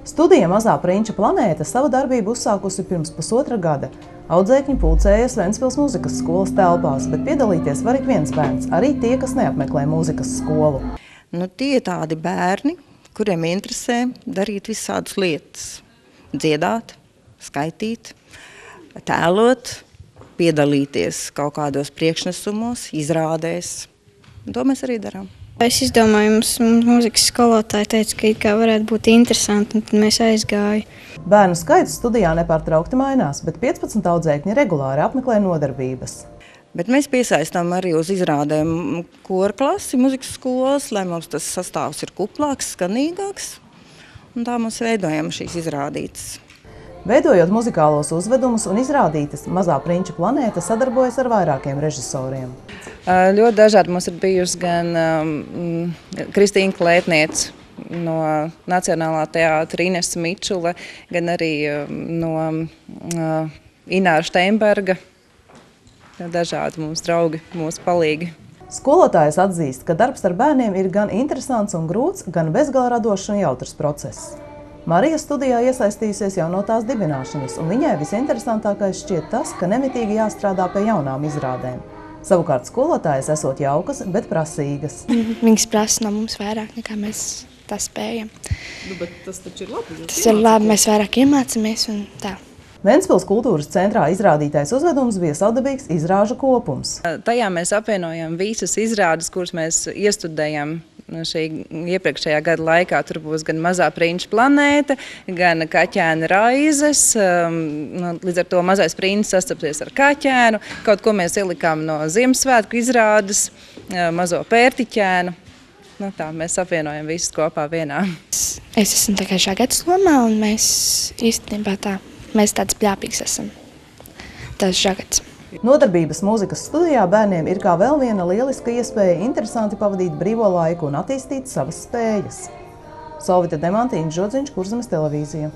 Studija Mazā Prinča planēta savu darbību uzsākusi pirms pusotra gada. Audzēkņi pulcējas Ventspils mūzikas skolas telpās, bet piedalīties var ik viens bērns, arī tie, kas neapmeklē mūzikas skolu. Tie ir tādi bērni, kuriem interesē darīt visādas lietas. Dziedāt, skaitīt, tēlot, piedalīties kaut kādos priekšnesumos, izrādēs. To mēs arī darām. Es izdomāju, mums mūzikas skolotāji teica, ka it kā varētu būt interesanti, un tad mēs aizgāju. Bērnu skaits studijā nepārtraukti mainās, bet 15 audzēkņi regulāri apmeklē nodarbības. Bet mēs piesaistām arī uz izrādēm kora klasi, mūzikas skolas, lai mums tas sastāvs ir kuplāks, skanīgāks. Un tā mums veidojam šīs izrādītas. Veidojot muzikālos uzvedumus un izrādītas, Mazā Prinča planēta sadarbojas ar vairākiem režisoriem. Ļoti dažādi mums ir bijusi gan Kristīna Klētniece no Nacionālā teātra Ines Mičula, gan arī no Ināra Steinberga. Dažādi mums draugi, mūsu palīgi. Skolotājs atzīst, ka darbs ar bērniem ir gan interesants un grūts, gan bezgala radošs un jautrs process. Marija studijā iesaistījusies jau no tās dibināšanas, un viņai visinteresantākais šķiet tas, ka nemitīgi jāstrādā pie jaunām izrādēm. Savukārt skolotājas esot jaukas, bet prasīgas. Viņas prasa no mums vairāk, nekā mēs tā spējam. Bet tas taču ir labi. Tas ir labi, mēs vairāk iemācāmies un tā. Ventspils kultūras centrā izrādītais uzvedums bija savdabīgs izrāžu kopums. Tajā mēs apvienojam visas izrādes, kuras mēs iestudējam šī iepriekšējā gada laikā. Tur būs gan Mazā Prinča planēta, gan Kaķēna raizes. Līdz ar to Mazais Princis sastapsies ar kaķēnu. Kaut ko mēs ielikām no Ziemassvētku izrādes, Mazo pērtiķēnu. Tā, mēs apvienojam visus kopā vienā. Es esmu tā kā žagats lomā, un mēs īstenībā mēs tāds bļāpīgs esam. Tas žagats. Nodarbības mūzikas studijā bērniem ir kā vēl viena lieliska iespēja interesanti pavadīt brīvo laiku un attīstīt savas spējas. Solvita Demantīna, Žodziņš, Kurzemes televīzija.